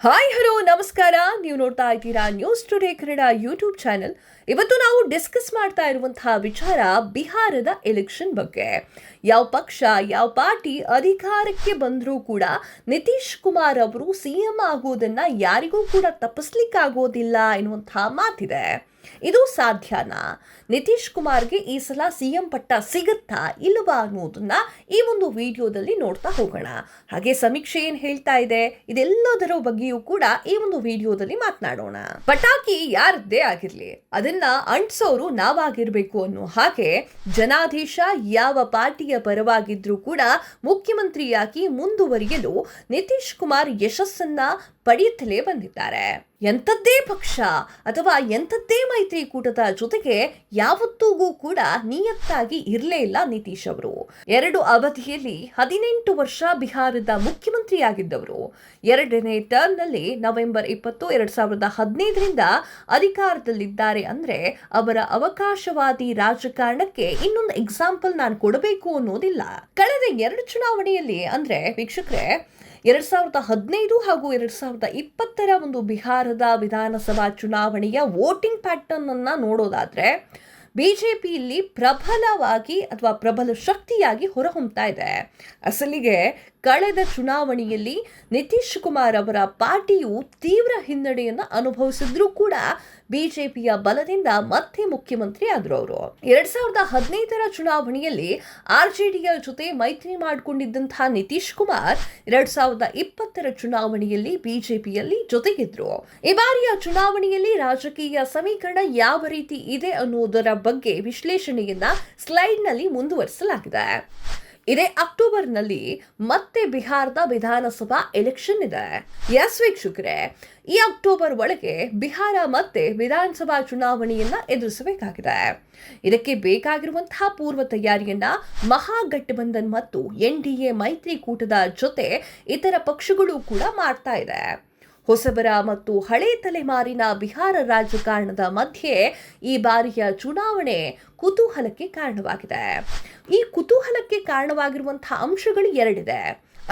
Hi hello ನಮಸ್ಕಾರ. ನೀವು ನೋಡ್ತಾ ಇದ್ದೀರಾ news today Kannada YouTube channel. ಇವತ್ತು ನಾವು ಡಿಸ್ಕಸ್ ಮಾಡ್ತಾ ಇರುವಂತಹ ವಿಚಾರ ಬಿಹಾರದ ಎಲೆಕ್ಷನ್ ಬಗ್ಗೆ. ಯಾವ ಪಕ್ಷ ಯಾವ ಪಾರ್ಟಿ ಅಧಿಕಾರಕ್ಕೆ ಬಂದರೂ ಕೂಡ ನಿತೀಶ್ ಕುಮಾರ್ ಅವರು ಸಿಎಂ ಆಗೋದನ್ನ ಯಾರಿಗೂ ಕೂಡ ತಪ್ಪಿಸ್ಲಿಕ್ಕಾಗೋದಿಲ್ಲ ಎನ್ನುವಂತಹ ಮಾತಿದೆ. ಇದು ಸಾಧ್ಯನಾ? ನಿತೀಶ್ ಕುಮಾರ್ಗೆ ಈ ಸಲ ಸಿಎಂ ಪಟ್ಟ ಸಿಗುತ್ತಾ ಇಲ್ಲವಾ ಅನ್ನೋದನ್ನ ಈ ಒಂದು ವಿಡಿಯೋದಲ್ಲಿ ನೋಡ್ತಾ ಹೋಗೋಣ. ಹಾಗೆ ಸಮೀಕ್ಷೆ ಏನ್ ಹೇಳ್ತಾ ಇದೆ ಇದೆಲ್ಲದರ ಬಗ್ಗೆಯೂ ಕೂಡ ಈ ಒಂದು ವಿಡಿಯೋದಲ್ಲಿ ಮಾತನಾಡೋಣ. ಪಟಾಕಿ ಯಾರದ್ದೇ ಆಗಿರ್ಲಿ ಅದನ್ನ ಅಂಟಿಸೋರು ನಾವಾಗಿರ್ಬೇಕು ಅನ್ನೋ ಹಾಗೆ ಜನಾದೇಶ ಯಾವ ಪಾರ್ಟಿಯ ಪರವಾಗಿದ್ರೂ ಕೂಡ ಮುಖ್ಯಮಂತ್ರಿಯಾಗಿ ಮುಂದುವರಿಯಲು ನಿತೀಶ್ ಕುಮಾರ್ ಯಶಸ್ಸನ್ನ ಪಡೆಯುತ್ತಲೇ ಬಂದಿದ್ದಾರೆ. ಎಂಥದ್ದೇ ಪಕ್ಷ ಅಥವಾ ಎಂಥದ್ದೇ ಮೈತ್ರಿಕೂಟದ ಜೊತೆಗೆ ಯಾವತ್ತೂ ಕೂಡ ನಿಯತ್ತಾಗಿ ಇರಲೇ ಇಲ್ಲ ನಿತೀಶ್ ಅವರು. 2 ಅವಧಿಯಲ್ಲಿ 18 ವರ್ಷ ಬಿಹಾರದ ಮುಖ್ಯಮಂತ್ರಿಯಾಗಿದ್ದವರು. 2ನೇ ಟರ್ಮ್ನಲ್ಲಿ ನವೆಂಬರ್ 20, 2015ರಿಂದ ಅಧಿಕಾರದಲ್ಲಿದ್ದಾರೆ. ಅಂದ್ರೆ ಅವರ ಅವಕಾಶವಾದಿ ರಾಜಕಾರಣಕ್ಕೆ ಇನ್ನೊಂದು ಎಕ್ಸಾಂಪಲ್ ನಾನು ಕೊಡಬೇಕು ಅನ್ನೋದಿಲ್ಲ. ಕಳೆದ 2 ಚುನಾವಣೆಯಲ್ಲಿ ಅಂದ್ರೆ ವೀಕ್ಷಕರೇ 2015 ಹಾಗೂ 2020ರ ಒಂದು ಬಿಹಾರದ ವಿಧಾನಸಭಾ ಚುನಾವಣೆಯ ವೋಟಿಂಗ್ ಪ್ಯಾಟರ್ನ್ ಅನ್ನ ನೋಡೋದಾದ್ರೆ ಬಿಜೆಪಿಯಲ್ಲಿ ಪ್ರಬಲವಾಗಿ ಅಥವಾ ಪ್ರಬಲ ಶಕ್ತಿಯಾಗಿ ಹೊರಹೊಮ್ಮತಾ ಇದೆ. ಅಸಲಿಗೆ ಕಳೆದ ಚುನಾವಣೆಯಲ್ಲಿ ನಿತೀಶ್ ಕುಮಾರ್ ಅವರ ಪಾರ್ಟಿಯು ತೀವ್ರ ಹಿನ್ನಡೆಯನ್ನು ಅನುಭವಿಸಿದ್ರೂ ಕೂಡ ಬಿಜೆಪಿಯ ಬಲದಿಂದ ಮತ್ತೆ ಮುಖ್ಯಮಂತ್ರಿ ಆದ್ರು ಅವರು. 2015ರ ಚುನಾವಣೆಯಲ್ಲಿ ಆರ್ಜೆಡಿಯ ಜೊತೆ ಮೈತ್ರಿ ಮಾಡಿಕೊಂಡಿದ್ದಂತಹ ನಿತೀಶ್ ಕುಮಾರ್ 2020ರ ಚುನಾವಣೆಯಲ್ಲಿ ಬಿಜೆಪಿಯಲ್ಲಿ ಜೊತೆಗಿದ್ರು. ಈ ಬಾರಿಯ ಚುನಾವಣೆಯಲ್ಲಿ ರಾಜಕೀಯ ಸಮೀಕರಣ ಯಾವ ರೀತಿ ಇದೆ ಅನ್ನೋದರ ಬಗ್ಗೆ ವಿಶ್ಲೇಷಣೆಯನ್ನ ಸ್ಲೈಡ್ ನಲ್ಲಿ ಮುಂದುವರಿಸಲಾಗಿದೆ. ಇದೇ ಅಕ್ಟೋಬರ್ನಲ್ಲಿ ಮತ್ತೆ ಬಿಹಾರದ ವಿಧಾನಸಭಾ ಎಲೆಕ್ಷನ್ ಇದೆ. ಎಸ್ ವೀಕ್ಷಕರೇ, ಈ ಅಕ್ಟೋಬರ್ ಒಳಗೆ ಬಿಹಾರ ಮತ್ತೆ ವಿಧಾನಸಭಾ ಚುನಾವಣೆಯನ್ನ ಎದುರಿಸಬೇಕಾಗಿದೆ. ಇದಕ್ಕೆ ಬೇಕಾಗಿರುವಂತಹ ಪೂರ್ವ ತಯಾರಿಯನ್ನ ಮಹಾಗಠಬಂಧನ್ ಮತ್ತು ಎನ್ಡಿಎ ಮೈತ್ರಿಕೂಟದ ಜೊತೆ ಇತರ ಪಕ್ಷಗಳು ಕೂಡ ಮಾಡ್ತಾ ಇದೆ. ಹೊಸಬರ ಮತ್ತು ಹಳೆ ತಲೆಮಾರಿನ ಬಿಹಾರ ರಾಜಕಾರಣದ ಮಧ್ಯೆ ಈ ಬಾರಿಯ ಚುನಾವಣೆ ಕುತೂಹಲಕ್ಕೆ ಕಾರಣವಾಗಿದೆ. ಈ ಕುತೂಹಲಕ್ಕೆ ಕಾರಣವಾಗಿರುವಂತಹ ಅಂಶಗಳು 2 ಇದೆ.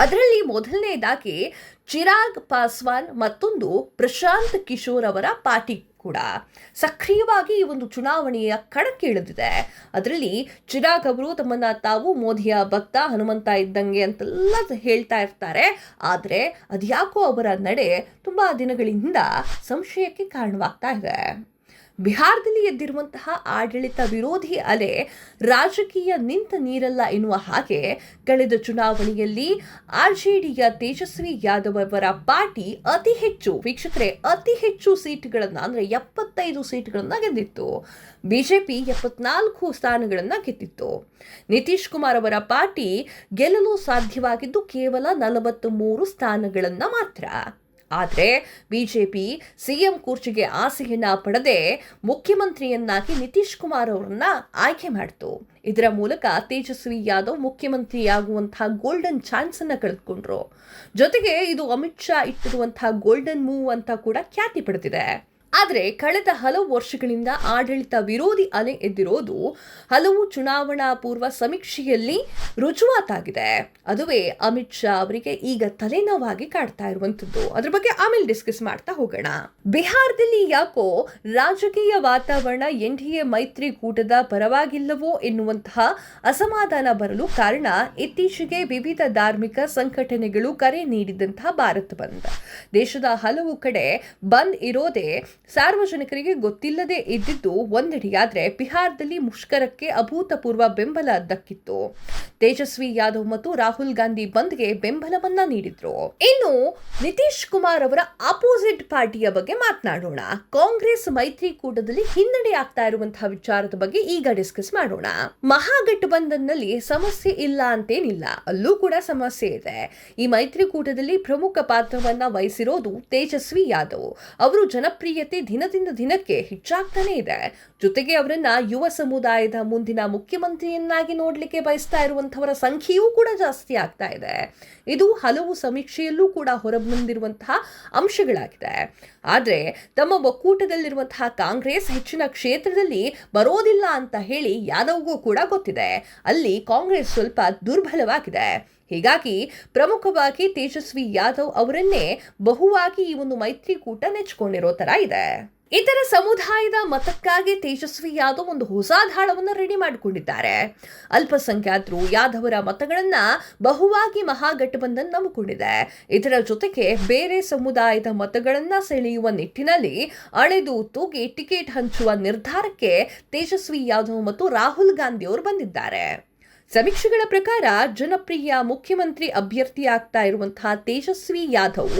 ಅದರಲ್ಲಿ ಮೊದಲನೇದಾಗಿ ಚಿರಾಗ್ ಪಾಸ್ವಾನ್ ಮತ್ತೊಂದು ಪ್ರಶಾಂತ್ ಕಿಶೋರ್ ಅವರ ಪಾರ್ಟಿ ಕೂಡ ಸಕ್ರಿಯವಾಗಿ ಈ ಒಂದು ಚುನಾವಣೆಯ ಕಣಕ್ಕೆ ಇಳಿದಿದೆ. ಅದರಲ್ಲಿ ಚಿರಾಗ್ ಅವರು ತಮ್ಮನ್ನ ತಾವು ಮೋದಿಯ ಭಕ್ತ, ಹನುಮಂತ ಇದ್ದಂಗೆ ಅಂತೆಲ್ಲ ಹೇಳ್ತಾ ಇರ್ತಾರೆ. ಆದರೆ ಅದ್ಯಾಕೋ ಅವರ ನಡೆ ತುಂಬಾ ದಿನಗಳಿಂದ ಸಂಶಯಕ್ಕೆ ಕಾರಣವಾಗ್ತಾ ಇದೆ. ಬಿಹಾರದಲ್ಲಿ ಎದ್ದಿರುವಂತಹ ಆಡಳಿತ ವಿರೋಧಿ ಅಲೆ ರಾಜಕೀಯ ನಿಂತ ನೀರಲ್ಲ ಎನ್ನುವ ಹಾಗೆ ಕಳೆದ ಚುನಾವಣೆಯಲ್ಲಿ ಆರ್ಜೆಡಿಯ ತೇಜಸ್ವಿ ಯಾದವ್ ಅವರ ಪಾರ್ಟಿ ಅತಿ ಹೆಚ್ಚು ಸೀಟ್ಗಳನ್ನ ಅಂದ್ರೆ 75 ಸೀಟ್ಗಳನ್ನ ಗೆದ್ದಿತ್ತು. ಬಿಜೆಪಿ 74 ಸ್ಥಾನಗಳನ್ನ ಗೆದ್ದಿತ್ತು. ನಿತೀಶ್ ಕುಮಾರ್ ಅವರ ಪಾರ್ಟಿ ಗೆಲ್ಲಲು ಸಾಧ್ಯವಾಗಿದ್ದು ಕೇವಲ 43 ಸ್ಥಾನಗಳನ್ನ ಮಾತ್ರ. ಆದರೆ ಬಿಜೆಪಿ ಸಿಎಂ ಕುರ್ಚಿಗೆ ಆಸೆಯನ್ನ ಪಡೆದೇ ಮುಖ್ಯಮಂತ್ರಿಯನ್ನಾಗಿ ನಿತೀಶ್ ಕುಮಾರ್ ಅವರನ್ನ ಆಯ್ಕೆ ಮಾಡಿತು. ಇದರ ಮೂಲಕ ತೇಜಸ್ವಿ ಯಾದವ್ ಮುಖ್ಯಮಂತ್ರಿಯಾಗುವಂತಹ ಗೋಲ್ಡನ್ ಚಾನ್ಸ್ ಅನ್ನ ಕಳೆದುಕೊಂಡ್ರು. ಜೊತೆಗೆ ಇದು ಅಮಿತ್ ಶಾ ಇಟ್ಟಿರುವಂತಹ ಗೋಲ್ಡನ್ ಮೂವ್ ಅಂತ ಕೂಡ ಖ್ಯಾತಿ ಪಡೆದಿದೆ. ಆದರೆ ಕಳೆದ ಹಲವು ವರ್ಷಗಳಿಂದ ಆಡಳಿತ ವಿರೋಧಿ ಅಲೆ ಎದ್ದಿರೋದು ಹಲವು ಚುನಾವಣಾ ಪೂರ್ವ ಸಮೀಕ್ಷೆಯಲ್ಲಿ ರುಜುವಾತಾಗಿದೆ. ಅದುವೇ ಅಮಿತ್ ಶಾ ಅವರಿಗೆ ಈಗ ತಲೆನೋವಾಗಿ ಕಾಡ್ತಾ ಇರುವಂತದ್ದು. ಅದ್ರ ಬಗ್ಗೆ ಆಮೇಲೆ ಡಿಸ್ಕಸ್ ಮಾಡ್ತಾ ಹೋಗೋಣ. ಬಿಹಾರದಲ್ಲಿ ಯಾಕೋ ರಾಜಕೀಯ ವಾತಾವರಣ ಎನ್ಡಿಎ ಮೈತ್ರಿಕೂಟದ ಪರವಾಗಿಲ್ಲವೋ ಎನ್ನುವಂತಹ ಅಸಮಾಧಾನ ಬರಲು ಕಾರಣ ಇತ್ತೀಚೆಗೆ ವಿವಿಧ ಧಾರ್ಮಿಕ ಸಂಘಟನೆಗಳು ಕರೆ ನೀಡಿದಂತಹ ಭಾರತ್ ಬಂದ್. ದೇಶದ ಹಲವು ಕಡೆ ಬಂದ್ ಇರೋದೇ ಸಾರ್ವಜನಿಕರಿಗೆ ಗೊತ್ತಿಲ್ಲದೆ ಇದ್ದಿದ್ದು ಒಂದೆಡೆಯಾದ್ರೆ ಬಿಹಾರದಲ್ಲಿ ಮುಷ್ಕರಕ್ಕೆ ಅಭೂತಪೂರ್ವ ಬೆಂಬಲ ದಕ್ಕಿತ್ತು. ತೇಜಸ್ವಿ ಯಾದವ್ ಮತ್ತು ರಾಹುಲ್ ಗಾಂಧಿ ಬಂದ್ಗೆ ಬೆಂಬಲವನ್ನ ನೀಡಿದ್ರು. ಇನ್ನು ನಿತೀಶ್ ಕುಮಾರ್ ಅವರ ಅಪೋಸಿಟ್ ಪಾರ್ಟಿಯ ಬಗ್ಗೆ ಮಾತನಾಡೋಣ. ಕಾಂಗ್ರೆಸ್ ಮೈತ್ರಿಕೂಟದಲ್ಲಿ ಹಿನ್ನಡೆ ಆಗ್ತಾ ಇರುವಂತಹ ವಿಚಾರದ ಬಗ್ಗೆ ಈಗ ಡಿಸ್ಕಸ್ ಮಾಡೋಣ. ಮಹಾಗಠಬಂಧನ್ ನಲ್ಲಿ ಸಮಸ್ಯೆ ಇಲ್ಲ ಅಂತೇನಿಲ್ಲ, ಅಲ್ಲೂ ಕೂಡ ಸಮಸ್ಯೆ ಇದೆ. ಈ ಮೈತ್ರಿಕೂಟದಲ್ಲಿ ಪ್ರಮುಖ ಪಾತ್ರವನ್ನ ವಹಿಸಿರೋದು ತೇಜಸ್ವಿ ಯಾದವ್. ಅವರು ಜನಪ್ರಿಯತೆ ದಿನದಿಂದ ದಿನಕ್ಕೆ ಹೆಚ್ಚಾಗ್ತಾನೆ ಇದೆ. ಜೊತೆಗೆ ಅವರನ್ನ ಯುವ ಸಮುದಾಯದ ಮುಂದಿನ ಮುಖ್ಯಮಂತ್ರಿಯನ್ನಾಗಿ ನೋಡ್ಲಿಕ್ಕೆ ಬಯಸ್ತಾ ಇರುವಂತವರ ಸಂಖ್ಯೆಯೂ ಕೂಡ ಜಾಸ್ತಿ ಆಗ್ತಾ ಇದೆ. ಇದು ಹಲವು ಸಮೀಕ್ಷೆಯಲ್ಲೂ ಕೂಡ ಹೊರಬಂದಿರುವಂತಹ ಅಂಶಗಳಾಗಿದೆ. ಆದ್ರೆ ತಮ್ಮ ಒಕ್ಕೂಟದಲ್ಲಿರುವಂತಹ ಕಾಂಗ್ರೆಸ್ ಹೆಚ್ಚಿನ ಕ್ಷೇತ್ರದಲ್ಲಿ ಬರೋದಿಲ್ಲ ಅಂತ ಹೇಳಿ ಯಾದವ್ಗೂ ಕೂಡ ಗೊತ್ತಿದೆ. ಅಲ್ಲಿ ಕಾಂಗ್ರೆಸ್ ಸ್ವಲ್ಪ ದುರ್ಬಲವಾಗಿದೆ. ಹೀಗಾಗಿ ಪ್ರಮುಖವಾಗಿ ತೇಜಸ್ವಿ ಯಾದವ್ ಅವರನ್ನೇ ಬಹುವಾಗಿ ಈ ಒಂದು ಮೈತ್ರಿಕೂಟ ನೆಚ್ಕೊಂಡಿರೋ ತರ ಇದೆ. ಇತರ ಸಮುದಾಯದ ಮತಕ್ಕಾಗಿ ತೇಜಸ್ವಿ ಯಾದವ್ ಒಂದು ಹೊಸ ದಾಳವನ್ನು ರೆಡಿ ಮಾಡಿಕೊಂಡಿದ್ದಾರೆ. ಅಲ್ಪಸಂಖ್ಯಾತರು ಯಾದವರ ಮತಗಳನ್ನ ಬಹುವಾಗಿ ಮಹಾಗಠಬಂಧನ್ ನಂಬಿಕೊಂಡಿದೆ. ಇದರ ಜೊತೆಗೆ ಬೇರೆ ಸಮುದಾಯದ ಮತಗಳನ್ನ ಸೆಳೆಯುವ ನಿಟ್ಟಿನಲ್ಲಿ ಅಳೆದು ತೂಗಿ ಟಿಕೆಟ್ ಹಂಚುವ ನಿರ್ಧಾರಕ್ಕೆ ತೇಜಸ್ವಿ ಯಾದವ್ ಮತ್ತು ರಾಹುಲ್ ಗಾಂಧಿ ಅವರು ಬಂದಿದ್ದಾರೆ. ಸಮೀಕ್ಷೆಗಳ ಪ್ರಕಾರ ಜನಪ್ರಿಯ ಮುಖ್ಯಮಂತ್ರಿ ಅಭ್ಯರ್ಥಿ ಆಗ್ತಾ ಇರುವಂತಹ ತೇಜಸ್ವಿ ಯಾದವ್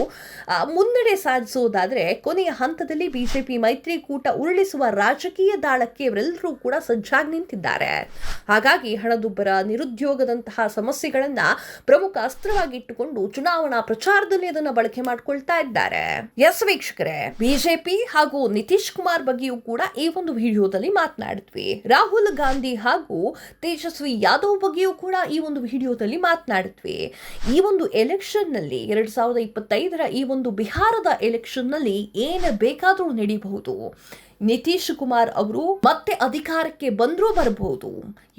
ಮುನ್ನಡೆ ಸಾಧಿಸುವುದಾದರೆ ಕೊನೆಯ ಹಂತದಲ್ಲಿ ಬಿಜೆಪಿ ಮೈತ್ರಿಕೂಟ ಉರುಳಿಸುವ ರಾಜಕೀಯ ದಾಳಕ್ಕೆ ಇವರೆಲ್ಲರೂ ಕೂಡ ಸಜ್ಜಾಗಿ ನಿಂತಿದ್ದಾರೆ. ಹಾಗಾಗಿ ಹಣದುಬ್ಬರ, ನಿರುದ್ಯೋಗದಂತಹ ಸಮಸ್ಯೆಗಳನ್ನ ಪ್ರಮುಖ ಅಸ್ತ್ರವಾಗಿ ಇಟ್ಟುಕೊಂಡು ಚುನಾವಣಾ ಪ್ರಚಾರದಲ್ಲಿ ಅದನ್ನು ಬಳಕೆ ಮಾಡಿಕೊಳ್ತಾ ಇದ್ದಾರೆ. ಎಸ್ ವೀಕ್ಷಕರೇ, ಬಿಜೆಪಿ ಹಾಗೂ ನಿತೀಶ್ ಕುಮಾರ್ ಬಗ್ಗೆಯೂ ಕೂಡ ಈ ಒಂದು ವಿಡಿಯೋದಲ್ಲಿ ಮಾತನಾಡಿದ್ವಿ. ರಾಹುಲ್ ಗಾಂಧಿ ಹಾಗೂ ತೇಜಸ್ವಿ ಯಾದವ್ ಬಗ್ಗೆಯೂ ಕೂಡ ಈ ಒಂದು ವಿಡಿಯೋದಲ್ಲಿ ಮಾತನಾಡಿದ್ವಿ. ಈ ಒಂದು ಎಲೆಕ್ಷನ್ ನಲ್ಲಿ 2025ರ ಈ ಒಂದು ಬಿಹಾರದ ಎಲೆಕ್ಷನ್ ನಲ್ಲಿ ಏನು ಬೇಕಾದರೂ ನಡೀಬಹುದು. ನಿತೀಶ್ ಕುಮಾರ್ ಅವರು ಮತ್ತೆ ಅಧಿಕಾರಕ್ಕೆ ಬಂದರೂ ಬರಬಹುದು.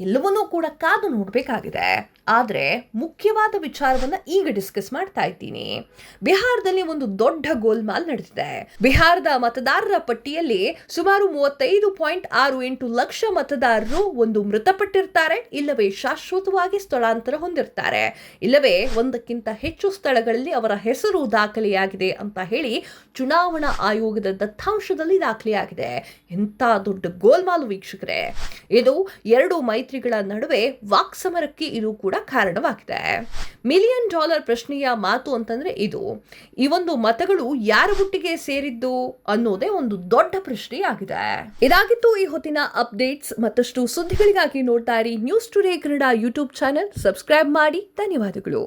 ಎಲ್ಲವನ್ನೂ ಕೂಡ ಕಾದು ನೋಡಬೇಕಾಗಿದೆ. ಆದರೆ ಮುಖ್ಯವಾದ ವಿಚಾರವನ್ನ ಈಗ ಡಿಸ್ಕಸ್ ಮಾಡ್ತಾ ಇದ್ದೀನಿ. ಬಿಹಾರದಲ್ಲಿ ಒಂದು ದೊಡ್ಡ ಗೋಲ್ಮಾಲ್ ನಡೆದಿದೆ. ಬಿಹಾರದ ಮತದಾರರ ಪಟ್ಟಿಯಲ್ಲಿ ಸುಮಾರು 35.68 ಲಕ್ಷ ಮತದಾರರು ಒಂದು ಮೃತಪಟ್ಟಿರ್ತಾರೆ, ಇಲ್ಲವೇ ಶಾಶ್ವತವಾಗಿ ಸ್ಥಳಾಂತರ ಹೊಂದಿರ್ತಾರೆ, ಇಲ್ಲವೇ ಒಂದಕ್ಕಿಂತ ಹೆಚ್ಚು ಸ್ಥಳಗಳಲ್ಲಿ ಅವರ ಹೆಸರು ದಾಖಲೆಯಾಗಿದೆ ಅಂತ ಹೇಳಿ ಚುನಾವಣಾ ಆಯೋಗದ ದತ್ತಾಂಶದಲ್ಲಿ ದಾಖಲೆಯಾಗಿದೆ. ಎಂಥ ದೊಡ್ಡ ಗೋಲ್ಮಾಲು ವೀಕ್ಷಕರೇ. ಇದು ಎರಡು ಮೈತ್ರಿಗಳ ನಡುವೆ ವಾಕ್ಸಮರಕ್ಕೆ ಇದು ಕೂಡ ಕಾರಣವಾಗಿದೆ. $1 ಮಿಲಿಯನ್ ಪ್ರಶ್ನೆಯ ಮಾತು ಅಂತಂದ್ರೆ ಇದು. ಈ ಒಂದು ಮತಗಳು ಯಾರ ಬುಟ್ಟಿಗೆ ಸೇರಿದ್ದು ಅನ್ನೋದೇ ಒಂದು ದೊಡ್ಡ ಪ್ರಶ್ನೆಯಾಗಿದೆ. ಇದಾಗಿತ್ತು ಈ ಹೊತ್ತಿನ ಅಪ್ಡೇಟ್ಸ್. ಮತ್ತಷ್ಟು ಸುದ್ದಿಗಳಿಗಾಗಿ ನೋಡ್ತಾ ಇರಿ news today Kannada YouTube channel. Subscribe ಮಾಡಿ. ಧನ್ಯವಾದಗಳು.